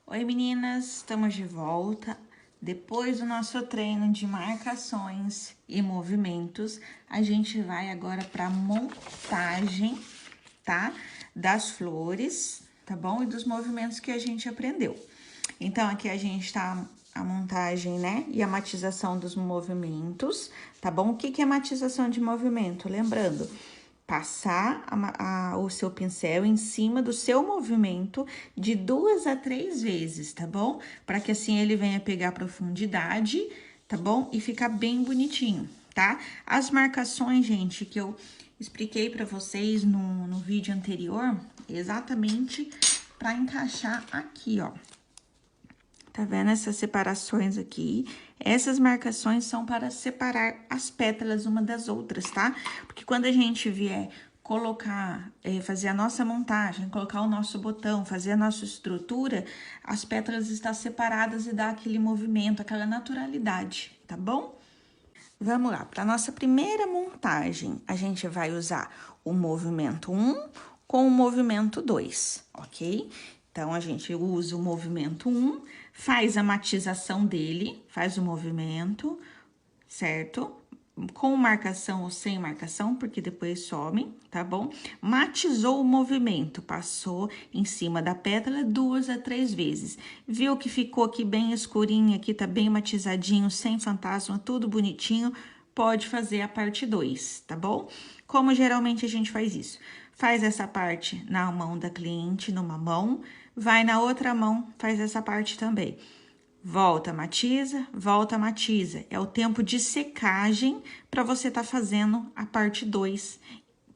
Oi meninas, estamos de volta. Depois do nosso treino de marcações e movimentos, a gente vai agora para montagem, tá? Das flores, tá bom? E dos movimentos que a gente aprendeu. Então, aqui a gente tá a montagem, né? E a matização dos movimentos, tá bom? O que que é matização de movimento? Lembrando, passar o seu pincel em cima do seu movimento de 2 a 3 vezes, tá bom? Para que assim ele venha pegar profundidade, tá bom? E ficar bem bonitinho, tá? As marcações, gente, que eu expliquei para vocês no vídeo anterior, exatamente para encaixar aqui, ó. Tá vendo essas separações aqui? Essas marcações são para separar as pétalas uma das outras, tá? Porque quando a gente vier colocar, fazer a nossa montagem, colocar o nosso botão, fazer a nossa estrutura, as pétalas estão separadas e dá aquele movimento, aquela naturalidade, tá bom? Vamos lá, para nossa primeira montagem, a gente vai usar o movimento 1 com o movimento 2, ok? Então, a gente usa o movimento 1, faz a matização dele, faz o movimento, certo? Com marcação ou sem marcação, porque depois some, tá bom? Matizou o movimento, passou em cima da pétala 2 a 3 vezes. Viu que ficou aqui bem escurinho, aqui tá bem matizadinho, sem fantasma, tudo bonitinho, pode fazer a parte 2, tá bom? Como geralmente a gente faz isso? Faz essa parte na mão da cliente, numa mão, vai na outra mão, faz essa parte também. Volta, matiza, volta, matiza. É o tempo de secagem para você tá fazendo a parte 2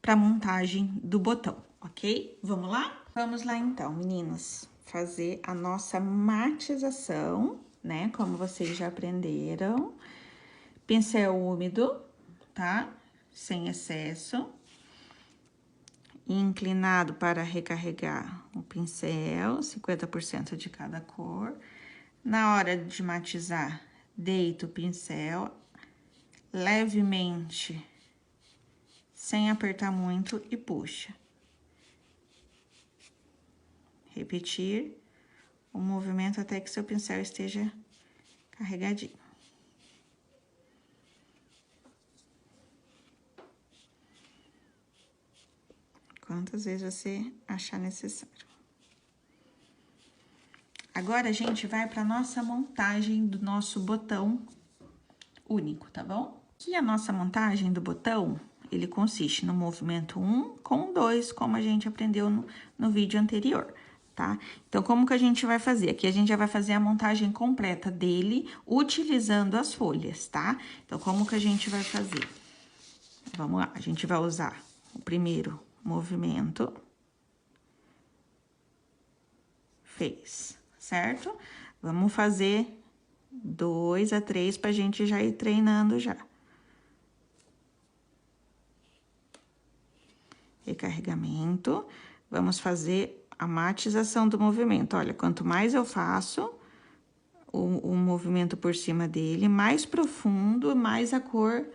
para montagem do botão, ok? Vamos lá? Vamos lá então, meninas, fazer a nossa matização, né? Como vocês já aprenderam. Pincel úmido, tá? Sem excesso. Inclinado para recarregar o pincel, 50% de cada cor. Na hora de matizar, deito o pincel levemente, sem apertar muito e puxa. Repetir o movimento até que seu pincel esteja carregadinho. Quantas vezes você achar necessário. Agora, a gente vai para nossa montagem do nosso botão único, tá bom? E a nossa montagem do botão, ele consiste no movimento 1 com 2, como a gente aprendeu no vídeo anterior, tá? Então, como que a gente vai fazer? Aqui a gente já vai fazer a montagem completa dele, utilizando as folhas, tá? Então, como que a gente vai fazer? Vamos lá, a gente vai usar o primeiro movimento. Fez, certo? Vamos fazer 2 a 3 pra gente já ir treinando já. Recarregamento. Vamos fazer a matização do movimento. Olha, quanto mais eu faço o movimento por cima dele, mais profundo, mais a cor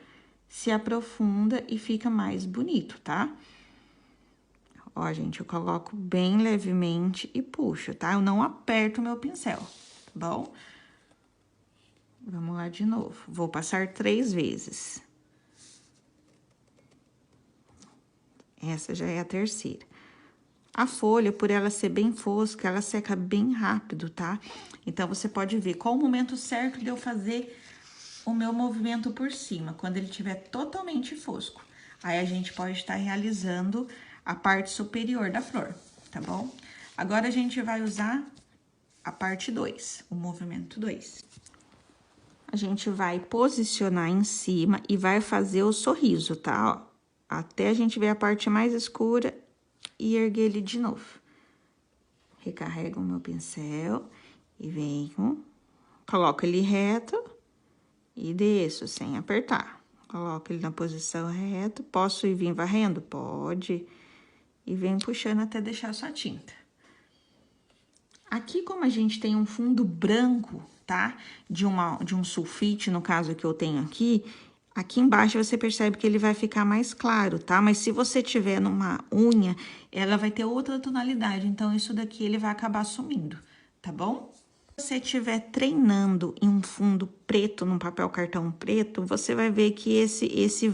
se aprofunda e fica mais bonito, tá? Ó, gente, eu coloco bem levemente e puxo, tá? Eu não aperto o meu pincel, tá bom? Vamos lá de novo. Vou passar 3 vezes. Essa já é a terceira. A folha, por ela ser bem fosca, ela seca bem rápido, tá? Então, você pode ver qual o momento certo de eu fazer o meu movimento por cima, quando ele estiver totalmente fosco. Aí, a gente pode estar realizando a parte superior da flor, tá bom? Agora, a gente vai usar a parte 2, o movimento 2. A gente vai posicionar em cima e vai fazer o sorriso, tá? Ó, até a gente ver a parte mais escura e erguer ele de novo. Recarrego o meu pincel e venho, coloco ele reto e desço sem apertar. Coloco ele na posição reta. Posso ir vir varrendo? Pode. E vem puxando até deixar sua tinta. Aqui, como a gente tem um fundo branco, tá? De um sulfite, no caso que eu tenho aqui, aqui embaixo você percebe que ele vai ficar mais claro, tá? Mas se você tiver numa unha, ela vai ter outra tonalidade, então isso daqui ele vai acabar sumindo, tá bom? Se você estiver treinando em um fundo preto, num papel cartão preto, você vai ver que esse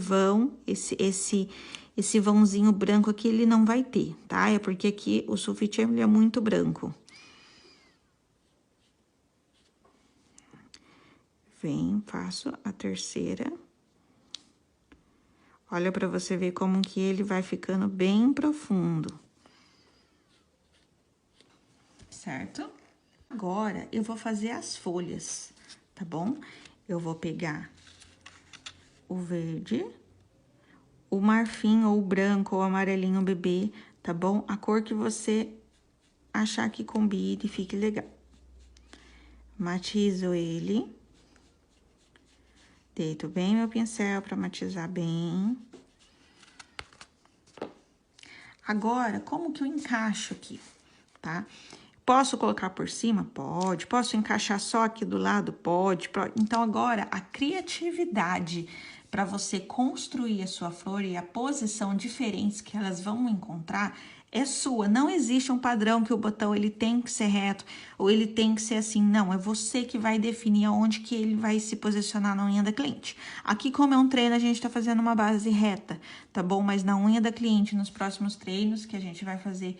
vãozinho branco aqui, ele não vai ter, tá? É porque aqui o sulfite ele é muito branco. Venho, faço a terceira. Olha pra você ver como que ele vai ficando bem profundo. Certo? Agora, eu vou fazer as folhas, tá bom? Eu vou pegar o verde, o marfim, ou o branco, ou amarelinho bebê, tá bom? A cor que você achar que combine e fique legal. Matizo ele. Deito bem meu pincel pra matizar bem. Agora, como que eu encaixo aqui, tá? Posso colocar por cima? Pode. Posso encaixar só aqui do lado? Pode. Então, agora, a criatividade para você construir a sua flor e a posição diferentes que elas vão encontrar é sua. Não existe um padrão que o botão ele tem que ser reto ou ele tem que ser assim. Não, é você que vai definir aonde que ele vai se posicionar na unha da cliente. Aqui, como é um treino, a gente tá fazendo uma base reta, tá bom? Mas na unha da cliente, nos próximos treinos que a gente vai fazer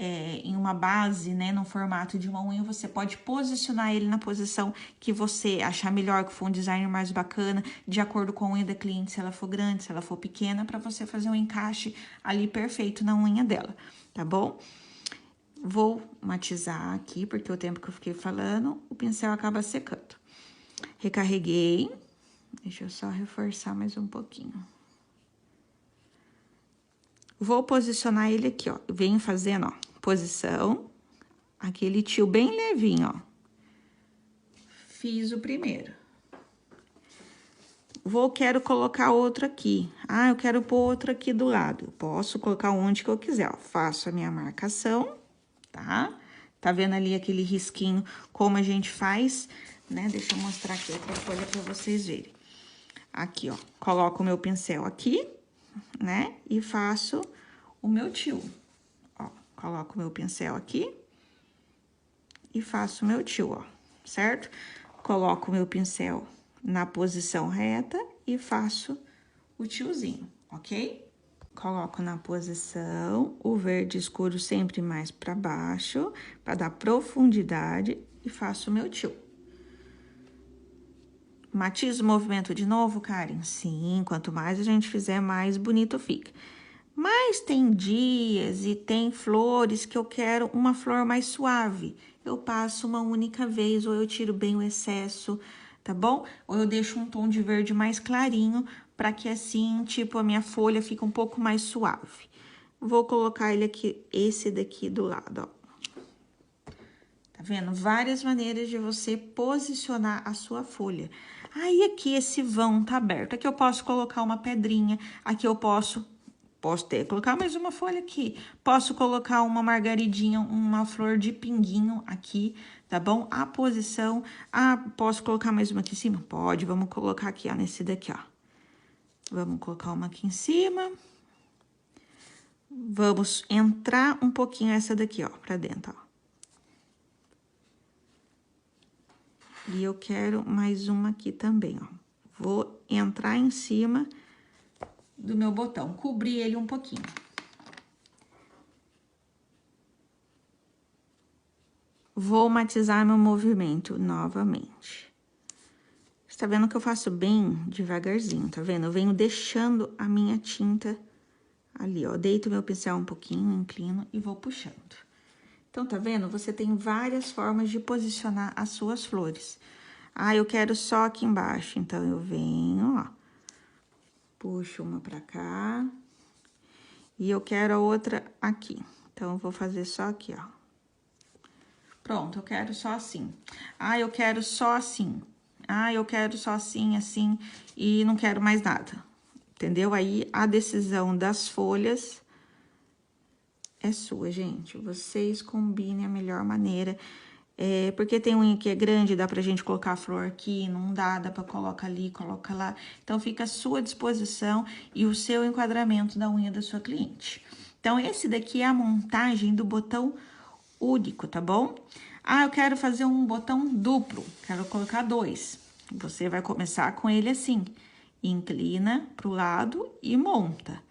em uma base, né, no formato de uma unha, você pode posicionar ele na posição que você achar melhor, que for um design mais bacana, de acordo com a unha da cliente, se ela for grande, se ela for pequena, para você fazer um encaixe ali perfeito na unha dela, tá bom? Vou matizar aqui, porque o tempo que eu fiquei falando, o pincel acaba secando. Recarreguei, deixa eu só reforçar mais um pouquinho. Vou posicionar ele aqui, ó, venho fazendo, ó, posição, aquele tio bem levinho, ó. Fiz o primeiro. Quero colocar outro aqui. Ah, eu quero pôr outro aqui do lado. Posso colocar onde que eu quiser, ó. Faço a minha marcação, tá? Tá vendo ali aquele risquinho, como a gente faz, né? Deixa eu mostrar aqui outra folha pra vocês verem. Aqui, ó, coloco o meu pincel aqui, né? E faço o meu tio. Ó, coloco o meu pincel aqui e faço o meu tio, ó, certo? Coloco o meu pincel na posição reta e faço o tiozinho, ok? Coloco na posição, o verde escuro sempre mais para baixo, para dar profundidade, e faço o meu tio. Matizo o movimento de novo, Karen? Sim, quanto mais a gente fizer, mais bonito fica. Mas tem dias e tem flores que eu quero uma flor mais suave. Eu passo uma única vez, ou eu tiro bem o excesso, tá bom? Ou eu deixo um tom de verde mais clarinho, para que assim, tipo, a minha folha fica um pouco mais suave. Vou colocar ele aqui, esse daqui do lado, ó. Tá vendo? Várias maneiras de você posicionar a sua folha. Aí, aqui, esse vão tá aberto. Aqui eu posso colocar uma pedrinha, aqui eu posso até colocar mais uma folha aqui. Posso colocar uma margaridinha, uma flor de pinguinho aqui, tá bom? A posição. Ah, posso colocar mais uma aqui em cima? Pode, vamos colocar aqui, ó, nesse daqui, ó. Vamos colocar uma aqui em cima. Vamos entrar um pouquinho essa daqui, ó, pra dentro, ó. E eu quero mais uma aqui também, ó. Vou entrar em cima do meu botão, cobrir ele um pouquinho. Vou matizar meu movimento novamente. Você tá vendo que eu faço bem devagarzinho, tá vendo? Eu venho deixando a minha tinta ali, ó. Deito meu pincel um pouquinho, inclino e vou puxando. Então, tá vendo? Você tem várias formas de posicionar as suas flores. Ah, eu quero só aqui embaixo, então eu venho, ó. Puxo uma pra cá. E eu quero a outra aqui. Então, eu vou fazer só aqui, ó. Pronto, eu quero só assim. Ah, eu quero só assim. Ah, eu quero só assim, assim, e não quero mais nada. Entendeu? Aí, a decisão das folhas é sua, gente. Vocês combinem a melhor maneira. Porque tem unha que é grande, dá pra gente colocar a flor aqui, não dá pra colocar ali, coloca lá. Então, fica à sua disposição e o seu enquadramento da unha da sua cliente. Então, esse daqui é a montagem do botão único, tá bom? Ah, eu quero fazer um botão duplo, quero colocar 2. Você vai começar com ele assim, inclina pro lado e monta.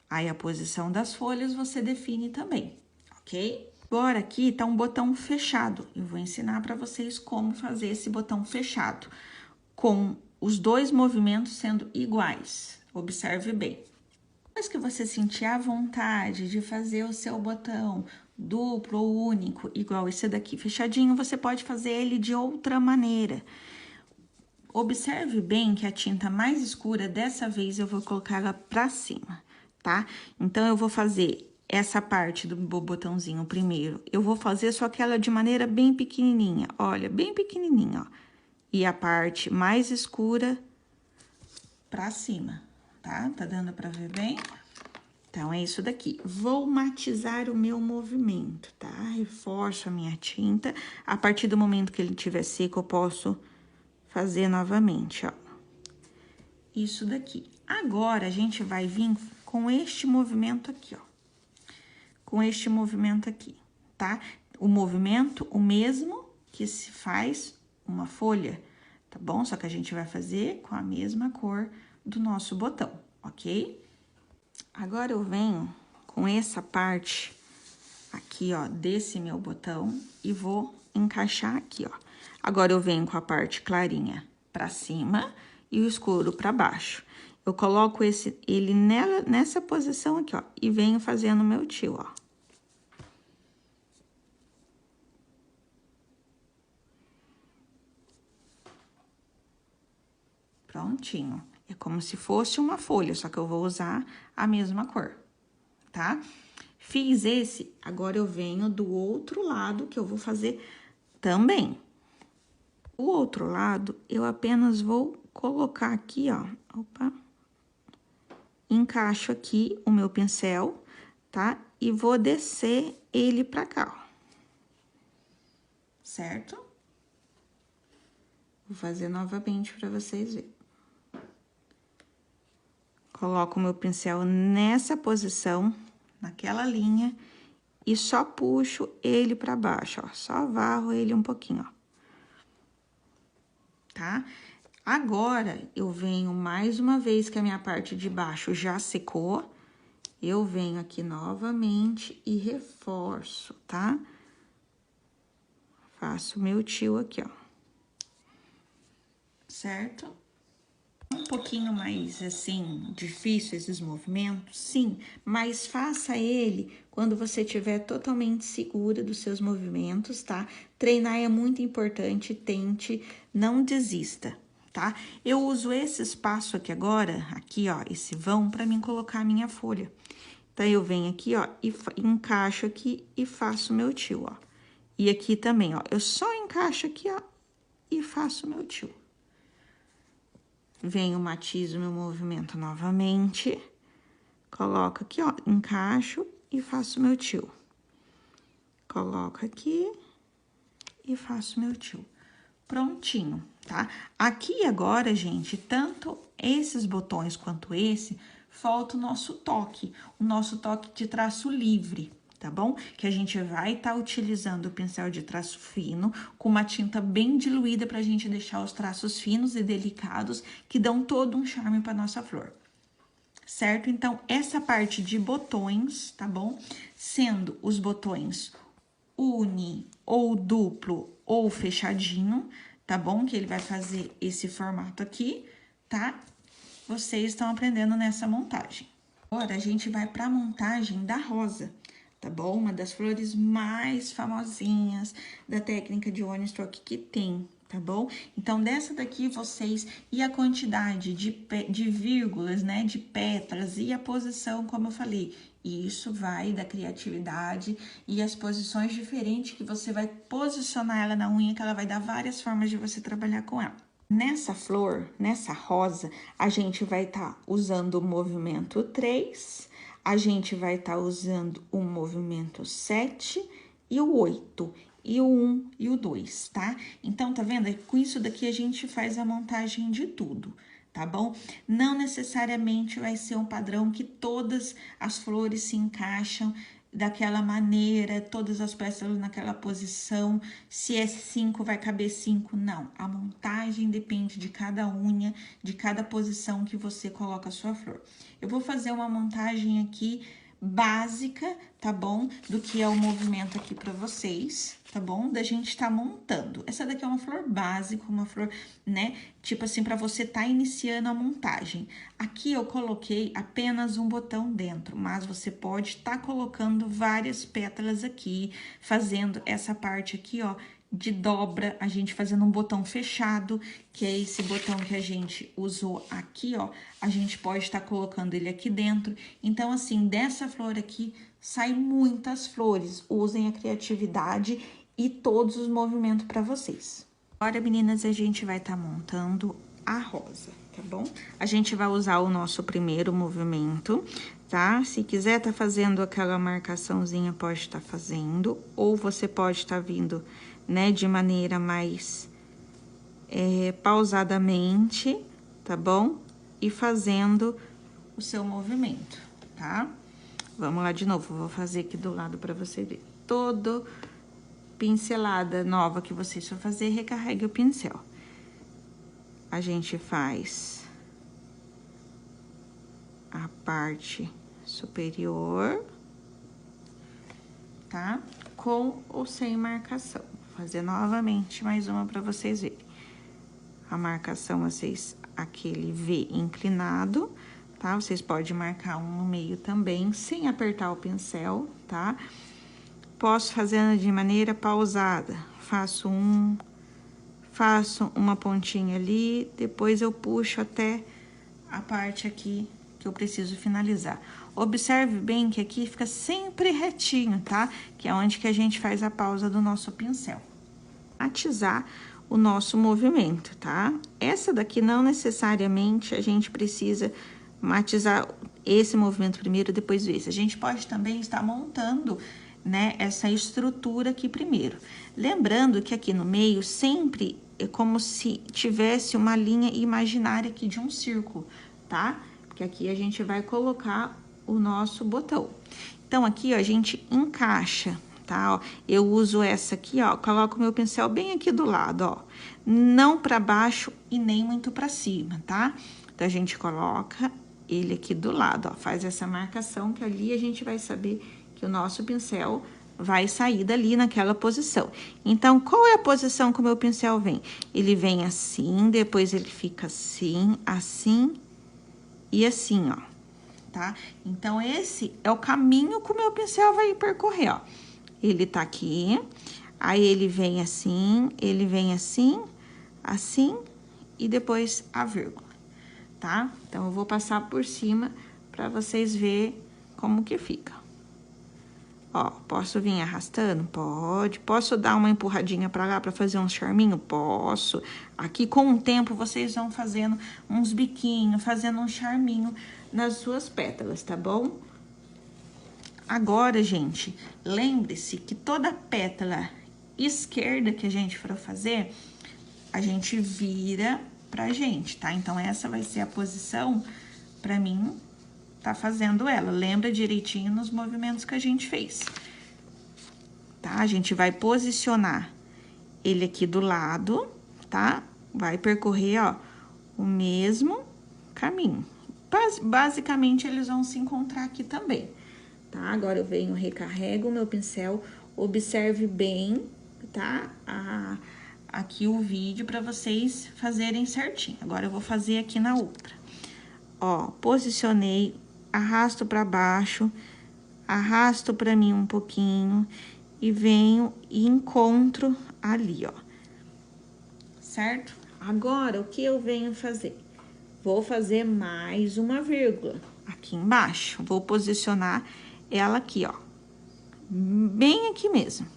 Aí, a posição das folhas você define também, ok? Agora, aqui tá um botão fechado. Eu vou ensinar para vocês como fazer esse botão fechado, com os 2 movimentos sendo iguais. Observe bem. Depois que você sentir a vontade de fazer o seu botão duplo ou único, igual esse daqui fechadinho, você pode fazer ele de outra maneira. Observe bem que a tinta mais escura, dessa vez, eu vou colocar ela pra cima, tá? Então, eu vou fazer essa parte do botãozinho primeiro. Eu vou fazer só que ela de maneira bem pequenininha, olha, bem pequenininha, ó. E a parte mais escura pra cima, tá? Tá dando pra ver bem? Então, é isso daqui. Vou matizar o meu movimento, tá? Reforço a minha tinta. A partir do momento que ele estiver seco, eu posso fazer novamente, ó. Isso daqui. Agora, a gente vai vir com este movimento aqui, ó. Com este movimento aqui, tá? O movimento, o mesmo que se faz uma folha, tá bom? Só que a gente vai fazer com a mesma cor do nosso botão, ok? Agora, eu venho com essa parte aqui, ó, desse meu botão e vou encaixar aqui, ó. Agora, eu venho com a parte clarinha pra cima e o escuro pra baixo. Eu coloco ele nessa posição aqui, ó, e venho fazendo o meu tio, ó. Prontinho. É como se fosse uma folha, só que eu vou usar a mesma cor, tá? Fiz esse, agora eu venho do outro lado que eu vou fazer também. O outro lado, eu apenas vou colocar aqui, ó, opa, encaixo aqui o meu pincel, tá? E vou descer ele pra cá, ó. Certo? Vou fazer novamente pra vocês verem. Coloco o meu pincel nessa posição, naquela linha, e só puxo ele pra baixo, ó. Só varro ele um pouquinho, ó. Tá? Agora, eu venho mais uma vez que a minha parte de baixo já secou, eu venho aqui novamente e reforço, tá? Faço meu tio aqui, ó. Certo? Um pouquinho mais, assim, difícil esses movimentos, sim, mas faça ele quando você estiver totalmente segura dos seus movimentos, tá? Treinar é muito importante, tente, não desista, tá? Eu uso esse espaço aqui agora, aqui, ó, esse vão, pra mim colocar a minha folha. Então, eu venho aqui, ó, e encaixo aqui e faço meu tio, ó. E aqui também, ó, eu só encaixo aqui, ó, e faço meu tio. Venho, matizo meu movimento novamente, coloco aqui, ó, encaixo e faço meu tio. Coloco aqui e faço meu tio. Prontinho, tá? Aqui agora, gente, tanto esses botões quanto esse, falta o nosso toque de traço livre, tá bom? Que a gente vai estar utilizando o pincel de traço fino com uma tinta bem diluída pra gente deixar os traços finos e delicados que dão todo um charme pra nossa flor. Certo? Então, essa parte de botões, tá bom? Sendo os botões uni ou duplo ou fechadinho, tá bom? Que ele vai fazer esse formato aqui, tá? Vocês estão aprendendo nessa montagem. Agora, a gente vai pra montagem da rosa, tá bom? Uma das flores mais famosinhas da técnica de one stroke que tem, tá bom? Então, dessa daqui, vocês... E a quantidade de vírgulas, né? De pétalas e a posição, como eu falei. E isso vai da criatividade e as posições diferentes que você vai posicionar ela na unha, que ela vai dar várias formas de você trabalhar com ela. Nessa flor, nessa rosa, a gente vai estar usando o movimento 3, a gente vai estar usando o movimento 7 e o 8, e o 1 e o 2, tá? Então, tá vendo? Com isso daqui a gente faz a montagem de tudo, tá bom? Não necessariamente vai ser um padrão que todas as flores se encaixam daquela maneira, todas as pétalas naquela posição, se é 5 vai caber 5, não. A montagem depende de cada unha, de cada posição que você coloca a sua flor. Eu vou fazer uma montagem aqui básica, tá bom? Do que é o movimento aqui pra vocês, tá bom? Da gente tá montando. Essa daqui é uma flor básica, uma flor, né? Tipo assim, pra você tá iniciando a montagem. Aqui eu coloquei apenas um botão dentro, mas você pode tá colocando várias pétalas aqui, fazendo essa parte aqui, ó, de dobra, a gente fazendo um botão fechado, que é esse botão que a gente usou aqui, ó, a gente pode estar colocando ele aqui dentro. Então, assim, dessa flor aqui, sai muitas flores. Usem a criatividade e todos os movimentos para vocês. Agora, meninas, a gente vai estar montando a rosa, tá bom? A gente vai usar o nosso primeiro movimento, tá? Se quiser tá fazendo aquela marcaçãozinha, pode estar fazendo, ou você pode estar vindo, né, de maneira mais pausadamente, tá bom? E fazendo o seu movimento, tá? Vamos lá de novo, vou fazer aqui do lado pra você ver. Todo pincelada nova que vocês for fazer, recarregue o pincel. A gente faz a parte superior, tá? Com ou sem marcação. Vou fazer novamente mais uma pra vocês verem. A marcação, vocês, aquele V inclinado, tá? Vocês podem marcar um no meio também, sem apertar o pincel, tá? Posso fazer de maneira pausada. Faço uma pontinha ali, depois eu puxo até a parte aqui que eu preciso finalizar. Observe bem que aqui fica sempre retinho, tá? Que é onde que a gente faz a pausa do nosso pincel. Atizar o nosso movimento, tá? Essa daqui não necessariamente a gente precisa matizar esse movimento primeiro, depois esse. A gente pode também estar montando, né, essa estrutura aqui primeiro. Lembrando que aqui no meio sempre é como se tivesse uma linha imaginária aqui de um círculo, tá? Porque aqui a gente vai colocar o nosso botão. Então, aqui, ó, a gente encaixa, tá? Ó, eu uso essa aqui, ó, coloco o meu pincel bem aqui do lado, ó. Não pra baixo e nem muito pra cima, tá? Então, a gente coloca ele aqui do lado, ó. Faz essa marcação que ali a gente vai saber que o nosso pincel vai sair dali naquela posição. Então, qual é a posição que o meu pincel vem? Ele vem assim, depois ele fica assim, assim e assim, ó, tá? Então, esse é o caminho que o meu pincel vai percorrer, ó. Ele tá aqui, aí ele vem assim, assim, e depois a vírgula, tá? Então, eu vou passar por cima pra vocês verem como que fica. Ó, posso vir arrastando? Pode. Posso dar uma empurradinha pra lá pra fazer um charminho? Posso. Aqui, com o tempo, vocês vão fazendo uns biquinhos, fazendo um charminho nas suas pétalas, tá bom? Agora, gente, lembre-se que toda pétala esquerda que a gente for fazer, a gente vira pra gente, tá? Então, essa vai ser a posição pra mim tá fazendo ela. Lembra direitinho nos movimentos que a gente fez, tá? A gente vai posicionar ele aqui do lado, tá? Vai percorrer, ó, o mesmo caminho. Basicamente, eles vão se encontrar aqui também, tá? Agora, eu venho, recarrego o meu pincel, observe bem, tá? Aqui o vídeo pra vocês fazerem certinho. Agora, eu vou fazer aqui na outra. Ó, posicionei, arrasto pra baixo, arrasto pra mim um pouquinho e venho e encontro ali, ó. Certo? Agora, o que eu venho fazer? Vou fazer mais uma vírgula aqui embaixo. Vou posicionar ela aqui, ó. Bem aqui mesmo.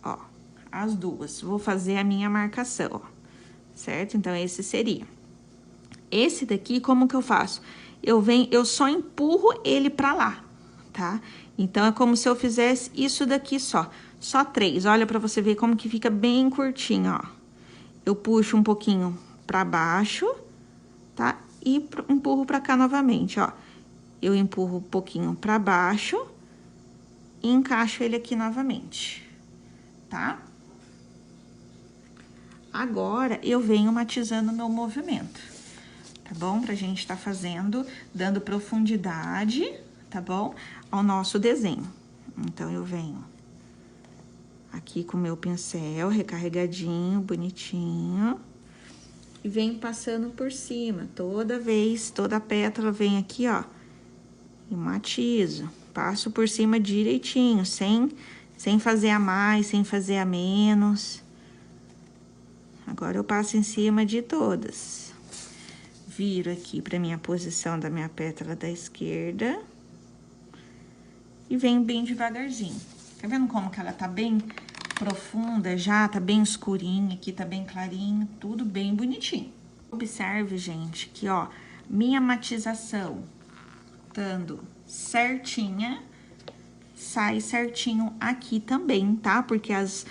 Ó, as duas. Vou fazer a minha marcação, ó. Certo? Então, esse seria. Esse daqui, como que eu faço? Eu só empurro ele pra lá, tá? Então, é como se eu fizesse isso daqui só 3. Olha pra você ver como que fica bem curtinho, ó. Eu puxo um pouquinho pra baixo, tá? E empurro pra cá novamente, ó. eu empurro um pouquinho pra baixo e encaixo ele aqui novamente, tá? Agora, eu venho matizando o meu movimento, tá bom? Pra gente tá fazendo, dando profundidade, tá bom? Ao nosso desenho. Então, eu venho aqui com o meu pincel recarregadinho, bonitinho. E venho passando por cima, toda vez, toda pétala vem aqui, ó. E matizo, passo por cima direitinho, sem fazer a mais, sem fazer a menos. Agora, eu passo em cima de todas. Viro aqui pra minha posição da minha pétala da esquerda. E venho bem devagarzinho. Tá vendo como que ela tá bem profunda já? Tá bem escurinha aqui, tá bem clarinho, tudo bem bonitinho. Observe, gente, que, ó, minha matização estando certinha, sai certinho aqui também, tá? Porque as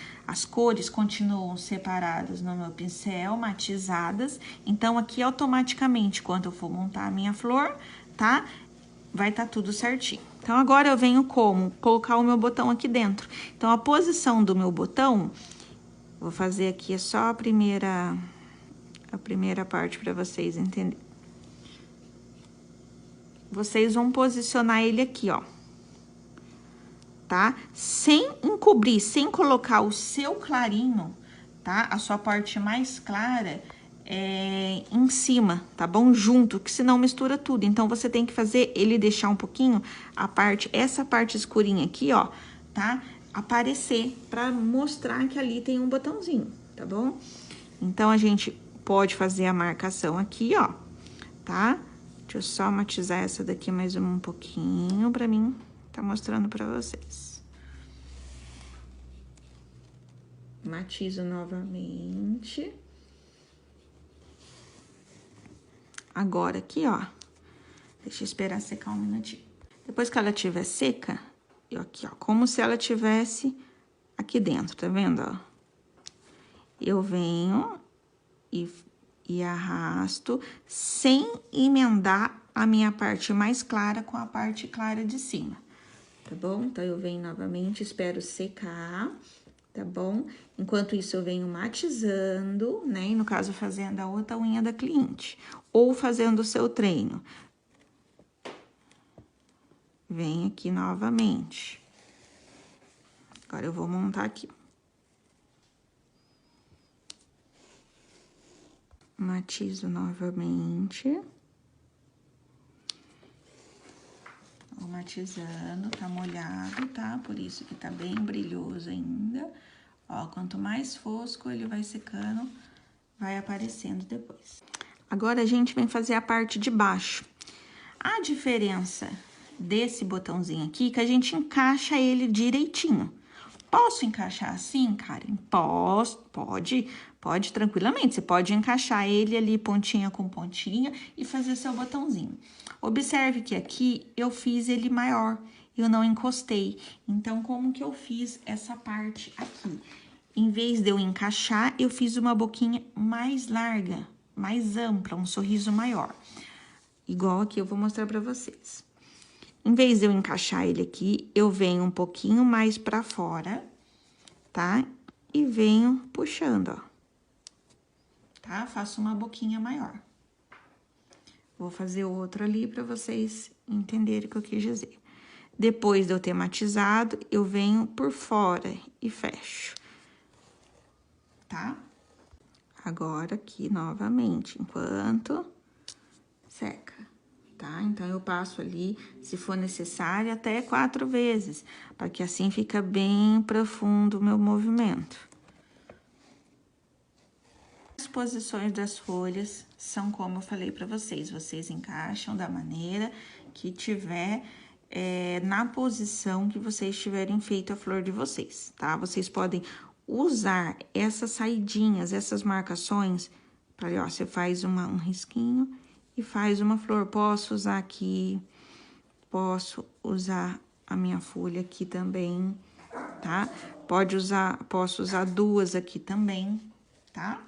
cores continuam separadas no meu pincel, matizadas. Então, aqui, automaticamente, quando eu for montar a minha flor, tá? Vai tá tudo certinho. Então, agora eu venho como? Colocar o meu botão aqui dentro. Então, a posição do meu botão, vou fazer aqui só a primeira parte para vocês entenderem. Vocês vão posicionar ele aqui, ó. Tá? Sem encobrir, sem colocar o seu clarinho, tá? A sua parte mais clara em cima, tá bom? Junto, que senão mistura tudo. Então, você tem que fazer ele deixar um pouquinho essa parte escurinha aqui, ó, tá? Aparecer pra mostrar que ali tem um botãozinho, tá bom? Então, a gente pode fazer a marcação aqui, ó, tá? Deixa eu só matizar essa daqui mais um pouquinho pra mim tá mostrando pra vocês. Matizo novamente. Agora, aqui, ó, deixa eu esperar secar um minutinho. Depois que ela estiver seca, eu aqui, ó, como se ela tivesse aqui dentro, tá vendo, ó? Eu venho e arrasto sem emendar a minha parte mais clara com a parte clara de cima, tá bom? Então, eu venho novamente, espero secar, tá bom? Enquanto isso, eu venho matizando, né? E no caso, fazendo a outra unha da cliente. Ou fazendo o seu treino. Venho aqui novamente. Agora, eu vou montar aqui. Matizo novamente. Vou matizando, tá molhado, tá? Por isso que tá bem brilhoso ainda. Ó, quanto mais fosco ele vai secando, vai aparecendo depois. Agora, a gente vem fazer a parte de baixo. A diferença desse botãozinho aqui, que a gente encaixa ele direitinho. Posso encaixar assim, Karen? Posso, pode tranquilamente. Você pode encaixar ele ali pontinha com pontinha e fazer seu botãozinho. Observe que aqui eu fiz ele maior, eu não encostei. Então, como que eu fiz essa parte aqui? Em vez de eu encaixar, eu fiz uma boquinha mais larga, mais ampla, um sorriso maior. Igual aqui eu vou mostrar pra vocês. Em vez de eu encaixar ele aqui, eu venho um pouquinho mais pra fora, tá? E venho puxando, ó. Tá? Faço uma boquinha maior. Vou fazer outro ali pra vocês entenderem o que eu quis dizer. Depois de eu ter matizado, eu venho por fora e fecho. Tá? Agora, aqui, novamente, enquanto seca, tá? Então, eu passo ali, se for necessário, até 4 vezes, para que assim fica bem profundo o meu movimento. As posições das folhas são como eu falei para vocês, vocês encaixam da maneira que tiver na posição que vocês tiverem feito a flor de vocês, tá? Vocês podem usar essas saidinhas, essas marcações, para, ó, você faz um risquinho e faz uma flor. Posso usar aqui, posso usar a minha folha aqui também, tá? Posso usar 2 aqui também, tá?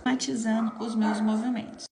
Matizando os meus movimentos.